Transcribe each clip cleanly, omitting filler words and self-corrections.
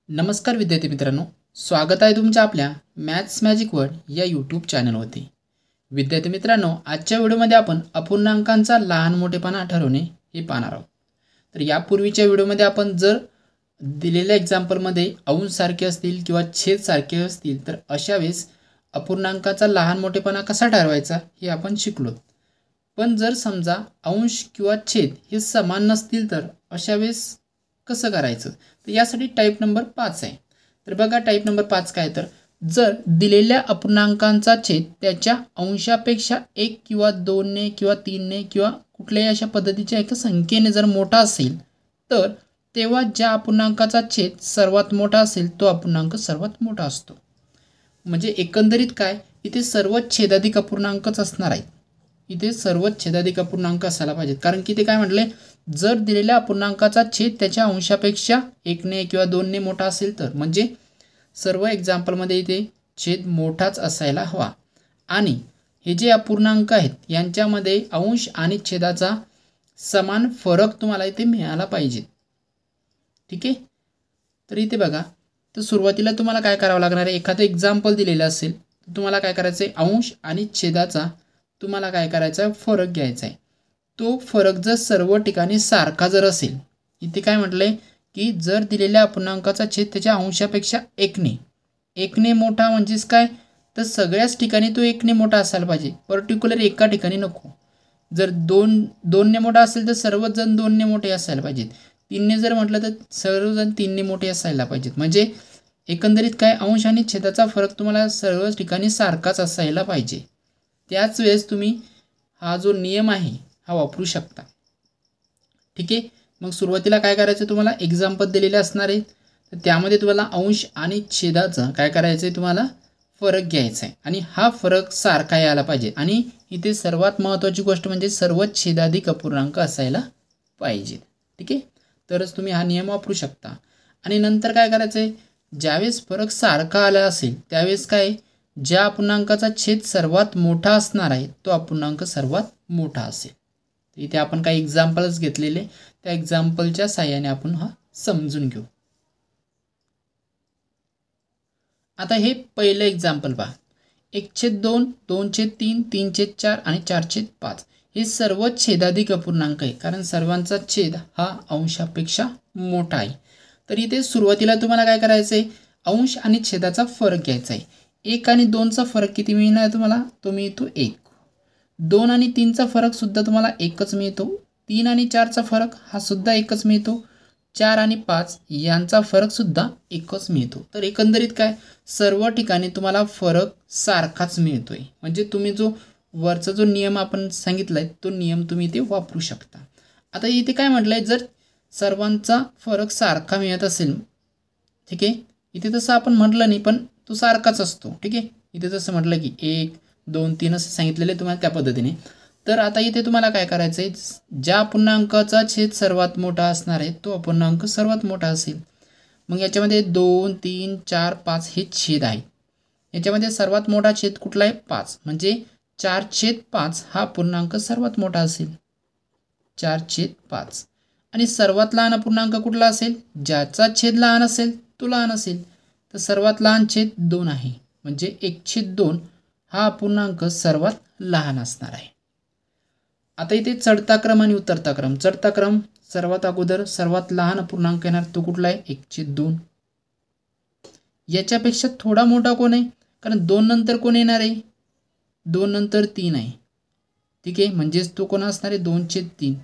नमस्कार विद्यार्थी मित्रांनो, स्वागत आहे तुमच्या आपल्या मॅथ्स मॅजिक वर्ड या यूट्यूब चॅनलवरती. विद्यार्थी मित्रांनो, आजच्या व्हिडिओमध्ये आपण अपूर्णांकांचा लहान मोठेपणा ठरवणे हे पाहणार आहोत. तर यापूर्वीच्या व्हिडिओमध्ये आपण जर दिलेल्या एक्झाम्पलमध्ये अंश सारखे असतील किंवा छेद सारखे असतील तर अशा वेळेस अपूर्णांकाचा लहान मोठेपणा कसा ठरवायचा हे आपण शिकलो. पण जर समजा अंश किंवा छेद हे समान नसतील तर अशा वेळेस कसं करायचं, तर यासाठी टाईप नंबर 5 आहे. तर बघा टाईप नंबर 5 काय, तर जर दिलेल्या अपूर्णांकांचा छेद त्याच्या अंशापेक्षा 1 किंवा 2ने किंवा 3ने किंवा कुठल्याही अशा पद्धतीच्या एका संख्येने जर मोठा असेल तर तेव्हा ज्या अपूर्णांकाचा छेद सर्वात मोठा असेल तो अपूर्णांक सर्वात मोठा असतो. म्हणजे एकंदरीत काय, इथे सर्वच छेदाधिक अपूर्णांकच असणार आहेत. इथे सर्वच छेदाधिक अपूर्णांक असायला पाहिजेत, कारण की ते काय म्हटले, जर दिलेल्या अपूर्णांकाचा छेद त्याच्या अंशापेक्षा 1ने किंवा 2ने मोठा असेल तर, म्हणजे सर्व एक्झाम्पलमध्ये इथे छेद मोठाच असायला हवा. आणि हे जे अपूर्णांक आहेत यांच्यामध्ये अंश आणि छेदाचा समान फरक तुम्हाला इथे मिळाला पाहिजे. ठीक आहे. तर इथे बघा, तर सुरुवातीला तुम्हाला काय करावं लागणार आहे, एखादं एक्झाम्पल दिलेलं असेल तर तुम्हाला काय करायचं आहे, अंश आणि छेदाचा तुम्हाला काय करायचा आहे, फरक घ्यायचा आहे. तो फरक जर सर्व ठिकाणी सारखा जर असेल, इथे काय म्हटलंय की जर दिलेल्या अपूर्णांकाचा छेद त्याच्या अंशापेक्षा 1ने मोठा, म्हणजेच काय, तर सगळ्याच ठिकाणी तो 1ने मोठा असायला पाहिजे, पर्टिक्युलर एका ठिकाणी नको. जर 2ने मोठा असेल तर सर्वच जण 2ने मोठे असायला पाहिजेत. 3ने जर म्हटलं तर सर्वजण 3ने मोठे असायला पाहिजेत. म्हणजे एकंदरीत काय, अंश आणि छेदाचा फरक तुम्हाला सर्वच ठिकाणी सारखाच असायला पाहिजे. त्याच वेळेस तुम्ही हा जो नियम आहे हा वापरू शकता. ठीक आहे. मग सुरुवातीला काय करायचं, तुम्हाला एक्झाम्पल दिलेले असणार आहे, तर त्यामध्ये तुम्हाला अंश आणि छेदाचं काय करायचं आहे, तुम्हाला फरक घ्यायचा आहे आणि हा फरक सारखा यायला पाहिजे. आणि इथे सर्वात महत्त्वाची गोष्ट म्हणजे सर्वच छेदाधिक अपूर्णांक असायला पाहिजेत. ठीक आहे. तरच तुम्ही हा नियम वापरू शकता. आणि नंतर काय करायचं आहे, ज्यावेळेस फरक सारखा आला असेल त्यावेळेस काय, ज्या अपूर्णांकाचा छेद सर्वात मोठा असणार आहे तो अपूर्णांक सर्वात मोठा असेल. इथे आपण काही एक्झाम्पल्स घेतलेले, त्या एक्झाम्पलच्या साहाय्याने आपण हा समजून घेऊ. आता हे पहिलं एक्झाम्पल पहा, 1/2, 2/3, 3/4 आणि 4/5 हे सर्व छेदाधिक अपूर्णांक आहे, कारण सर्वांचा छेद हा अंशापेक्षा मोठा आहे. तर इथे सुरुवातीला तुम्हाला काय करायचं आहे, अंश आणि छेदाचा फरक घ्यायचा आहे. 1 आणि 2चा फरक किती मिळणार तुम्हाला, तो मिळतो 1. 2 आणि 3चा फरक सुद्धा तुम्हाला 1च मिळतो. 3 आणि 4चा फरक हा सुद्धा 1च मिळतो. 4 आणि 5 यांचा फरक सुद्धा 1च मिळतो. तर एकंदरीत काय, सर्व ठिकाणी तुम्हाला फरक सारखाच मिळतोय. म्हणजे तुम्ही जो वरचा जो नियम आपण सांगितलाय तो नियम तुम्ही इथे वापरू शकता. आता इथे काय म्हटलंय, जर सर्वांचा फरक सारखा मिळत असेल, ठीक आहे, इथे तसं आपण म्हटलं नाही पण तो सारखाच असतो. ठीक आहे. इथे जसं म्हटलं की 1, 2, 3 असं सांगितलेलं आहे तुम्हाला त्या पद्धतीने. तर आता इथे तुम्हाला काय करायचं आहे, ज्या अपूर्णांकाचा छेद सर्वात मोठा असणार आहे तो अपूर्णांक सर्वात मोठा असेल. मग याच्यामध्ये 2, 3, 4, 5 हे छेद आहे. याच्यामध्ये सर्वात मोठा छेद कुठला आहे, 5. म्हणजे 4/5 हा अपूर्णांक सर्वात मोठा असेल. 4/5. आणि सर्वात लहान अपूर्णांक कुठला असेल, ज्याचा छेद लहान असेल तो लहान असेल. तर सर्वात लहान छेद 2 आहे, म्हणजे 1/2 हा अपूर्णांक सर्वात लहान असणार आहे. आता इथे चढता क्रम आणि उतरता क्रम. चढता क्रम, सर्वात अगोदर सर्वात लहान अपूर्णांक येणार तो कुठला आहे, 1/2. याच्यापेक्षा थोडा मोठा कोण आहे, कारण 2 नंतर कोण येणार आहे, 2 नंतर 3 आहे. ठीक आहे. म्हणजेच तो कोण असणार आहे, 2/3.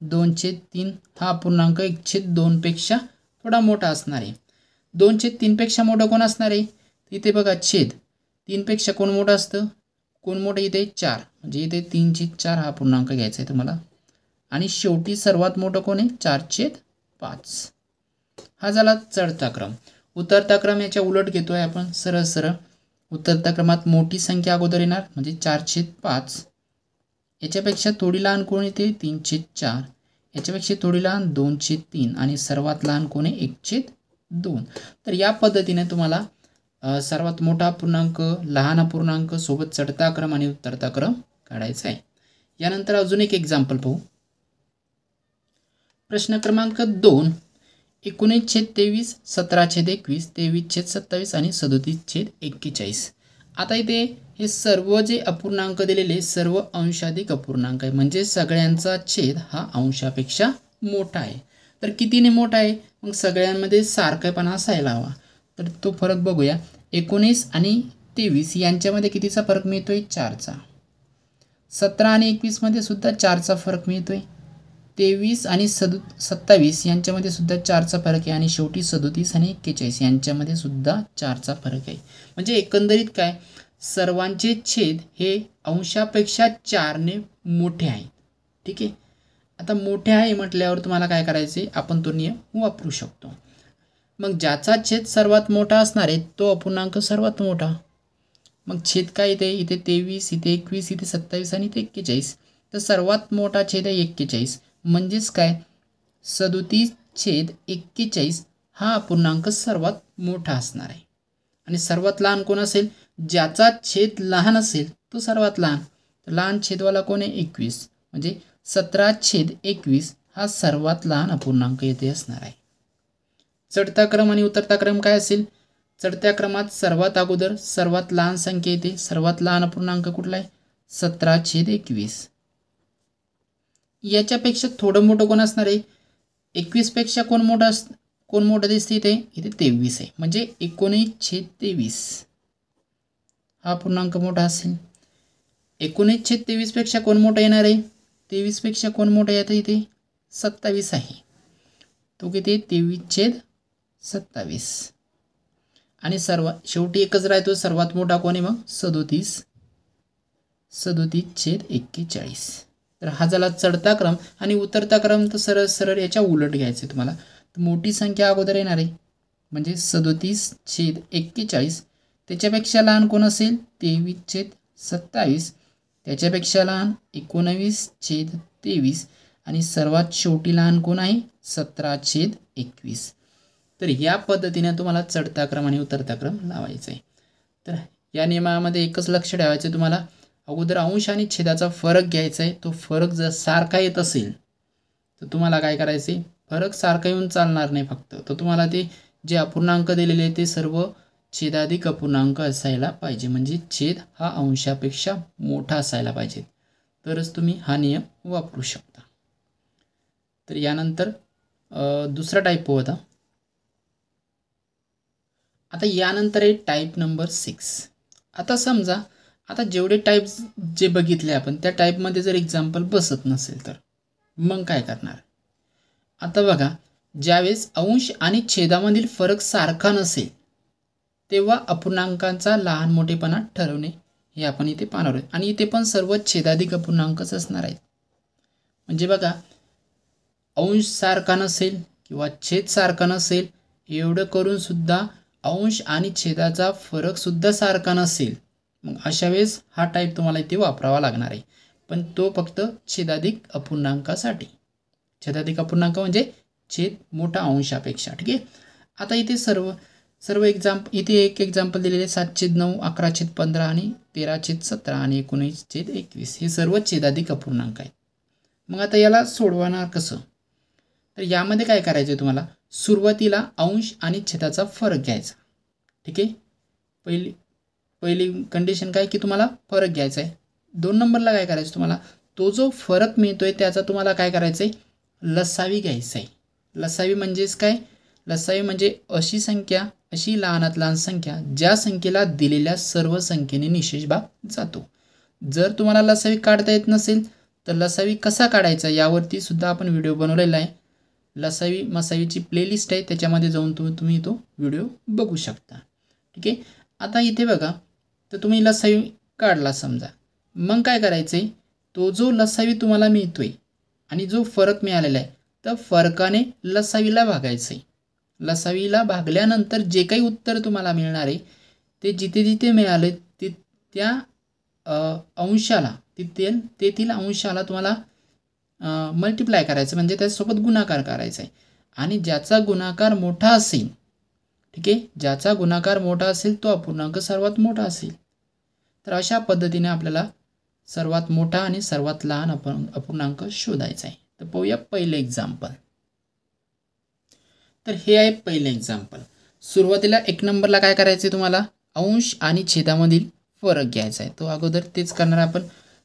2/3 हा अपूर्णांक 1/2 पेक्षा थोडा मोठा असणार आहे. 2/3 पेक्षा मोठं कोण असणार आहे, इथे बघा छेद 3 पेक्षा कोण मोठं असतं, कोण मोठं, इथे 4. म्हणजे इथे 3/4 हा पूर्णांक घ्यायचा आहे तुम्हाला. आणि शेवटी सर्वात मोठं कोण आहे, 4/5. हा झाला चढता क्रम. उतरता क्रम याच्या उलट घेतोय आपण, सरळ सरळ. उतरता क्रमात मोठी संख्या अगोदर येणार, म्हणजे 4/5. याच्यापेक्षा थोडी लहान कोण येते, 3/4. याच्यापेक्षा थोडी लहान 2/3 आणि सर्वात लहान कोण आहे, 1/2. तर या पद्धतीने तुम्हाला सर्वात मोठा अपूर्णांक, लहान अपूर्णांक सोबत चढता क्रम आणि उतरता क्रम काढायचा आहे. यानंतर अजून एक एक्झाम्पल पाहू. प्रश्न क्रमांक 2. 19/23, 17/21, 23/27 आणि 37/41. आता इथे हे सर्व जे अपूर्णांक दिलेले सर्व अंशाधिक अपूर्णांक आहे, म्हणजे सगळ्यांचा छेद हा अंशापेक्षा मोठा आहे. तर कितीने मोठा आहे? मग सगळ्यांमध्ये सारखेपणा असायला हवा. तर तो फरक बघूया. 19 आणि 23 यांच्यामध्ये कितीचा फरक मिळतोय? 4चा. 17 आणि 21 मध्ये सुद्धा 4चा फरक मिळतोय. 23 आणि 27 यांच्यामध्ये सुद्धा 4चा फरक आहे. आणि शेवटी 37 आणि 41 यांच्यामध्ये सुद्धा 4चा फरक आहे. म्हणजे एकंदरीत काय, सर्वांचे छेद हे अंशापेक्षा 4ने मोठे आहेत. ठीक आहे. आता मोठे आहे म्हटल्यावर तुम्हाला काय करायचे, आपण तो नियम वापरू शकतो. मग ज्याचा छेद सर्वात मोठा असणार आहे तो अपूर्णांक सर्वात मोठा. मग छेद काय इथे? इथे 23, इथे 21, इथे 27 आणि इथे 41. तर सर्वात मोठा छेद आहे 41. म्हणजेच काय, 37/41 हा अपूर्णांक सर्वात मोठा असणार आहे. आणि सर्वात लहान कोण असेल? ज्याचा छेद लहान असेल तो सर्वात लहान. तर लहान छेदवाला कोण आहे? 21. म्हणजे 17/21 हा सर्वात लहान अपूर्णांक येथे असणार आहे. चढता क्रम आणि उतरता क्रम काय असेल? चढत्या क्रमात सर्वात अगोदर सर्वात लहान संख्या येते. सर्वात लहान अपूर्णांक कुठला आहे? 17/21. याच्यापेक्षा थोडं मोठं कोण असणार आहे? 21 पेक्षा कोण मोठं दिसते इथे? इथे 23 आहे. म्हणजे 19/23 हा अपूर्णांक मोठा असेल. 19/23 पेक्षा कोण मोठं येणार आहे? 23 पेक्षा कोण मोठं येतं? इथे 27 आहे. तो किती? 23/27. आणि शेवटी एकच राहतो, सर्वात मोठा कोण आहे मग? 37/41. तर हा झाला चढता क्रम. आणि उतरता क्रम तर सरळ सरळ याच्या उलट घ्यायचे तुम्हाला. तर मोठी संख्या अगोदर येणार आहे, म्हणजे 37/41. त्याच्यापेक्षा लहान कोण असेल? 23/27. त्याच्यापेक्षा लहान 19/23. आणि सर्वात शेवटी लहान कोण आहे? 17/21. तर या पद्धतीने तुम्हाला चढता क्रम आणि उतरता क्रम लावायचा आहे. तर या नियमामध्ये एकच लक्ष ठेवायचं तुम्हाला, अगोदर अंश आणि छेदाचा फरक घ्यायचा आहे. तो फरक जर सारखा येत असेल तर तुम्हाला काय करायचं आहे? फरक सारखा येऊन चालणार नाही. फक्त तर तुम्हाला ते जे अपूर्णांक दिलेले आहे ते सर्व छेदाधिक अपूर्णांक असायला पाहिजे. म्हणजे छेद हा अंशापेक्षा मोठा असायला पाहिजे, तरच तुम्ही हा नियम वापरू शकता. तर यानंतर दुसरा टाईप होता. आता यानंतर आहे टाईप नंबर 6. आता समजा आता जेवढे टाईप जे बघितले आपण त्या टाईपमध्ये जर एक्झाम्पल बसत नसेल तर मग काय करणार? आता बघा, ज्यावेळेस अंश आणि छेदामधील फरक सारखा नसेल तेव्हा अपूर्णांकांचा लहान मोठेपणा ठरवणे हे आपण इथे पाहणार आहोत. आणि इथे पण सर्व छेदाधिक अपूर्णांकच असणार आहेत. म्हणजे बघा, अंश सारखा नसेल किंवा छेद सारखा नसेल, एवढं करून सुद्धा अंश आणि छेदाचा फरक सुद्धा सारखा नसेल, मग अशा वेळेस हा टाईप तुम्हाला इथे वापरावा लागणार आहे. पण तो फक्त छेदाधिक अपूर्णांकासाठी. छेदाधिक अपूर्णांक म्हणजे छेद मोठा अंशापेक्षा. ठीक आहे. आता इथे सर्व इथे एक एक्झाम्पल दिलेले 7/9, 11/15 आणि 13/17 आणि 19/21 हे सर्व छेदाधिक अपूर्णांक आहेत. मग आता याला सोडवणार कसं? तर यामध्ये काय करायचं आहे तुम्हाला? सुरुवातीला अंश आणि छेदाचा फरक घ्यायचा. ठीक आहे. पहिली कंडिशन काय की तुम्हाला फरक घ्यायचा आहे. 2 नंबरला काय करायचं तुम्हाला? तो जो फरक मिळतोय त्याचा तुम्हाला काय करायचं आहे? लसावी घ्यायचा आहे. लसावी म्हणजेच काय? लसावी म्हणजे अशी संख्या, अशी लहानात लहान संख्या ज्या संख्येला दिलेल्या सर्व संख्येने निशेष भाग जातो. जर तुम्हाला लसावी काढता येत नसेल तर लसावी कसा काढायचा यावरती सुद्धा आपण व्हिडिओ बनवलेला आहे. लसावी मसावीची प्लेलिस्ट आहे, त्याच्यामध्ये जाऊन तुम्ही तो व्हिडिओ बघू शकता. ठीक आहे. आता इथे बघा, तर तुम्ही लसावी काढला समजा, मग काय करायचं आहे? तो जो लसावी तुम्हाला मिळतोय आणि जो फरक मिळालेला आहे तर फरकाने लसावीला भागायचं आहे. लसावीला भागल्यानंतर जे काही उत्तर तुम्हाला मिळणार आहे ते जिथे जिथे मिळाले ते त्या अंशाला तेथील अंशाला तुम्हाला मल्टिप्लाय करायचं, म्हणजे त्याच्यासोबत गुणाकार करायचा आहे. आणि ज्याचा गुणाकार मोठा असेल, ठीक आहे, ज्याचा गुणाकार मोठा असेल तो अपूर्णांक सर्वात मोठा असेल. तर अशा पद्धतीने आपल्याला सर्वात मोठा आणि सर्वात लहान अपूर्णांक शोधायचा आहे. तर पाहूया पहिले एक्झाम्पल. तर हे आहे पहिलं एक्झाम्पल. सुरुवातीला 1 नंबरला काय करायचं आहे तुम्हाला, अंश आणि छेदामधील फरक घ्यायचा आहे. तो अगोदर तेच करणार आपण.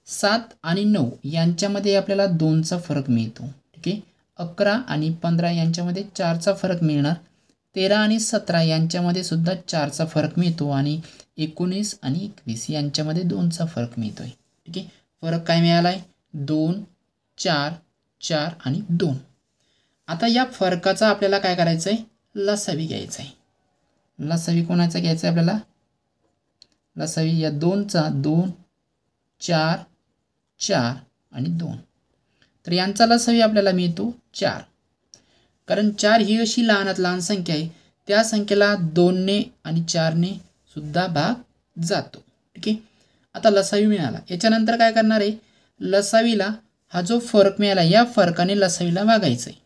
7 आणि 9 यांच्यामध्ये आपल्याला 2चा फरक मिळतो. ठीक आहे. 11 आणि 15 यांच्यामध्ये 4चा फरक मिळणार. 13 आणि 17 यांच्यामध्ये सुद्धा 4चा फरक मिळतो आणि 19 आणि 21 यांच्यामध्ये 2चा फरक मिळतो आहे. ठीक आहे. फरक काय मिळाला आहे, 2, 4, 4 आणि 2. आता या फरकाचा आपल्याला काय करायचं आहे, लसावी घ्यायचा आहे. लसावी कोणाचा घ्यायचा आहे आपल्याला, लसावी या 2चा, 2, 4, 4 आणि 2. तर यांचा लसावी आपल्याला मिळतो 4. कारण 4 ही अशी लहानात लहान संख्या आहे, त्या संख्येला 2ने आणि 4ने सुद्धा भाग जातो. ठीक आहे. आता लसावी मिळाला, याच्यानंतर काय करणार आहे, लसावीला हा जो फरक मिळाला या फरकाने लसावीला भागायचं आहे.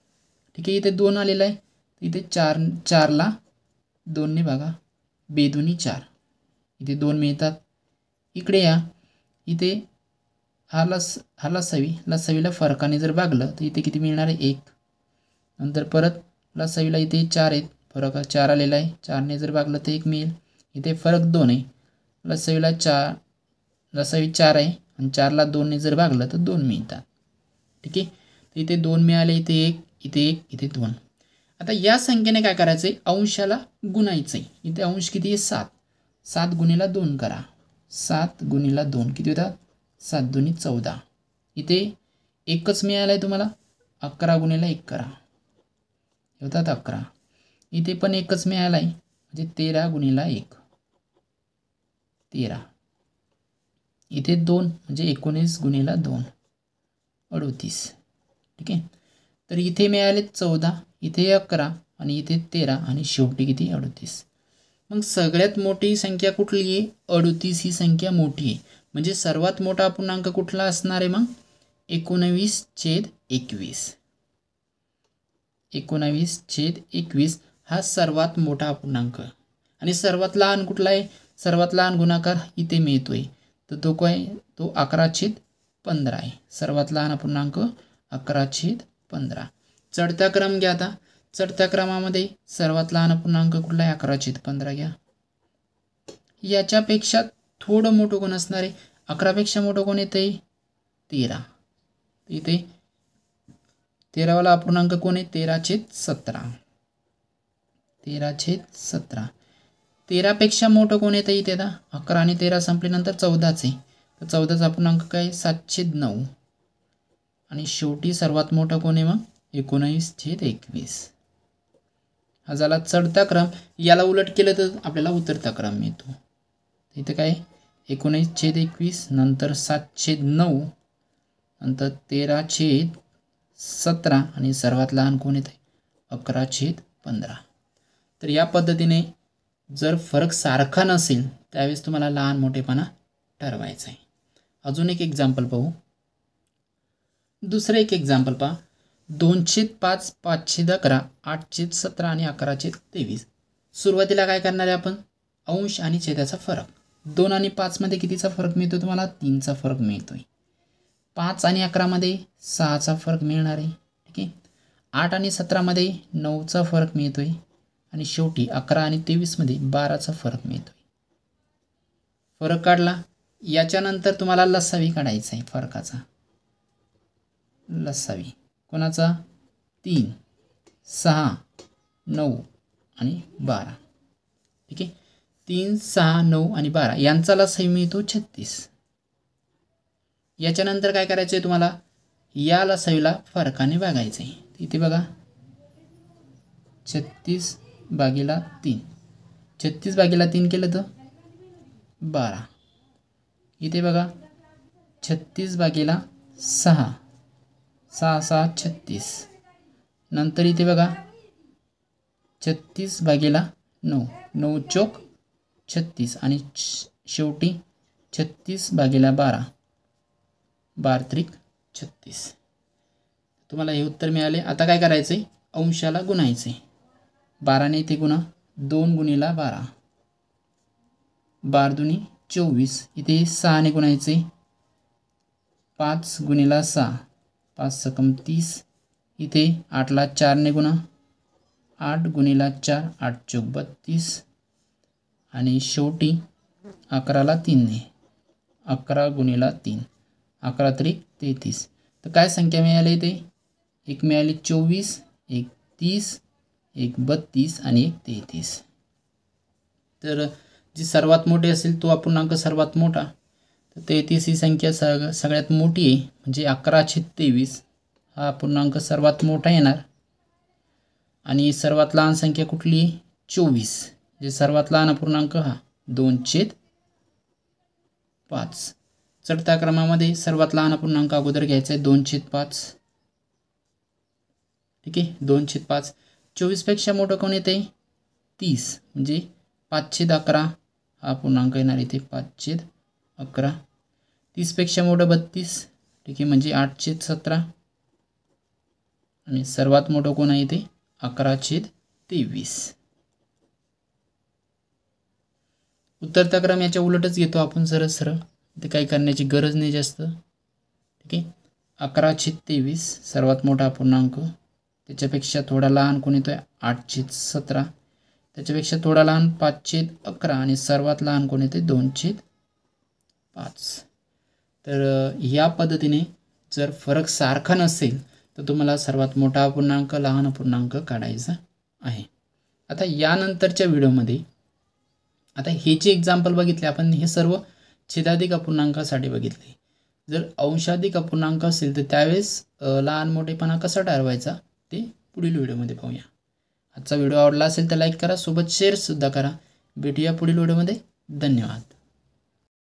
ठीक आहे. इथे 2 आलेला आहे, इथे 4ला 2ने भागा, बेदुनी 4, इथे 2 मिळतात. इकडे या, इथे हा लसावीला फरकाने जर भागलं तर इथे किती मिळणार आहे, 1. नंतर परत लसावीला इथे 4 आहेत, फरक 4 आलेला आहे, 4ने जर भागलं तर 1 मिळेल. इथे फरक 2 आहे, लसावी 4 आहे आणि 4ला 2ने जर भागलं तर 2 मिळतात. ठीक आहे. तर इथे 2 मिळाले, इथे 1, इथे 1, इथे 2. आता या संख्येने काय करायचं आहे, अंशाला गुणायचं आहे. इथे अंश किती आहे, 7. 7 गुणिला 2 करा, 7 गुणिला 2 किती होतात, 7 दुनी 14. इथे 1च मिळालं आहे तुम्हाला, 11 गुणिला 1 करा, हे होतात 11. इथे पण 1च मिळाला आहे, म्हणजे 13 गुणिला 1, 13. इथे 2 म्हणजे 19 गुणिला 2, 38. ठीक आहे. तर इथे मिळाले 14, इथे 11 आणि इथे 13 आणि शेवटी किती, 38. मग सगळ्यात मोठी संख्या कुठली आहे, 38 ही संख्या मोठी आहे. म्हणजे सर्वात मोठा पूर्णांक कुठला असणार आहे मग, 19/21. 19/21 हा सर्वात मोठा पूर्णांक. आणि सर्वात लहान कुठला आहे, सर्वात लहान गुणाकार इथे मिळतोय, तर तो काय, तो 11/15 आहे. सर्वात लहान पूर्णांक 11/15. चढता क्रम घ्या. आता चढत्या क्रमामध्ये सर्वात लहान पूर्णांक कुठला आहे, 11/15 घ्या. याच्यापेक्षा थोडं मोठं कोण असणार आहे, 11पेक्षा मोठं कोण येतं आहे, 13. इथे 13वाला अपूर्णांक कोण आहे, 13/17. 13/17. 13पेक्षा मोठं कोण येतं इथे, आता 11 आणि 13 संपल्यानंतर 14च आहे, तर 14चा अपूर्णांक काय, 7/9. आणि शेवटी सर्वात मोठं कोण आहे मग, 19/21. हा झाला चढता क्रम. याला उलट केलं तर आपल्याला उतरता क्रम मिळतो. इथं काय, 19/21, नंतर 7/9, नंतर 13/17 आणि सर्वात लहान कोण येतं, 11/15. तर या पद्धतीने जर फरक सारखा नसेल त्यावेळेस तुम्हाला लहान मोठेपणा ठरवायचा आहे. अजून एक एक्झाम्पल पाहू. दुसरं एक एक्झाम्पल पहा. 2/5, 5/11, 8/17 आणि 11/23. सुरुवातीला काय करणार आहे आपण, अंश आणि छेदाचा फरक. 2 आणि 5 मध्ये कितीचा फरक मिळतो तुम्हाला, 3चा फरक मिळतोय. 5 आणि 11 मध्ये 6चा फरक मिळणार आहे. ठीक आहे. 8 आणि 17 मध्ये 9चा फरक मिळतोय आणि शेवटी 11 आणि 23 मध्ये 12चा फरक मिळतोय. फरक काढला, याच्यानंतर तुम्हाला लसावी काढायचा आहे फरकाचा. लसावी कोणाचा, 3, 6, 9 आणि 12. ठीक आहे. 3, 6, 9 आणि 12 यांचा लसावी मिळतो 36. याच्यानंतर काय करायचं आहे तुम्हाला, या लसावीला फरकाने भागायचं आहे. इथे बघा, 36/3. 36/3 केलं तर 12. इथे बघा 36/6, 6 6 36. नंतर इथे बघा 36/9, 9 चौक 36 आणि शेवटी 36/12, 12 त्रिक 36. तुम्हाला हे उत्तर मिळाले. आता काय करायचं आहे, अंशाला गुणायचं आहे. 12ने इथे गुणा, 2 गुणिला 12, 12 दुनी 24. इथे 6ने गुणायचे, 5 गुणिला 6, 5 सकम 30. इथे 8ला 4ने गुणा, 8 गुणिले 4 8 चौक 32 आणि शेवटी 11ला 3 ने 11 गुणिले 3 11 त्रिक 33. तर काय संख्या मिळाली इथे? एक मिळाली 24, एक 30, एक 32 आणि एक 33. तर जी सर्वात मोठी असेल तो अपूर्णांक सर्वात मोठा. तर 33 ही संख्या सगळ्यात मोठी आहे, म्हणजे 11/23 हा अपूर्णांक सर्वात मोठा येणार. आणि सर्वात लहान संख्या कुठली? 24. जे सर्वात लहान अपूर्णांक हा 2/5. चढत्या क्रमामध्ये सर्वात लहान अपूर्णांक अगोदर घ्यायचा आहे 2/5. ठीक आहे, 2/5. 24पेक्षा मोठं कोण येते? 30, म्हणजे 5/11 हा अपूर्णांक येणार इथे 5/11. 30पेक्षा मोठं 32. ठीक आहे, म्हणजे 8/17. आणि सर्वात मोठं कोण आहे इथे? 11/23. उत्तरचा क्रम याच्या उलटच घेतो आपण सरळ. ते काही करण्याची गरज नाही जास्त. ठीक आहे, 11/23 सर्वात मोठा अपूर्णांक. त्याच्यापेक्षा थोडा लहान कोण येतोय? 8/17. त्याच्यापेक्षा थोडा लहान 5/11 आणि सर्वात लहान कोण येते? 2/5. तर ह्या पद्धतीने जर फरक सारखा नसेल तर तुम्हाला सर्वात मोठा अपूर्णांक लहान अपूर्णांक काढायचा आहे. आता यानंतरच्या व्हिडिओमध्ये आता हे जे एक्झाम्पल बघितले आपण, हे सर्व छेदाधिक अपूर्णांकासाठी बघितले. जर अंशाधिक अपूर्णांक असेल तर त्यावेळेस लहान मोठेपणा कसा ठरवायचा ते पुढील व्हिडिओमध्ये पाहूया. आजचा व्हिडिओ आवडला असेल तर लाईक करा, सोबत शेअरसुद्धा करा. भेटूया पुढील व्हिडिओमध्ये. धन्यवाद.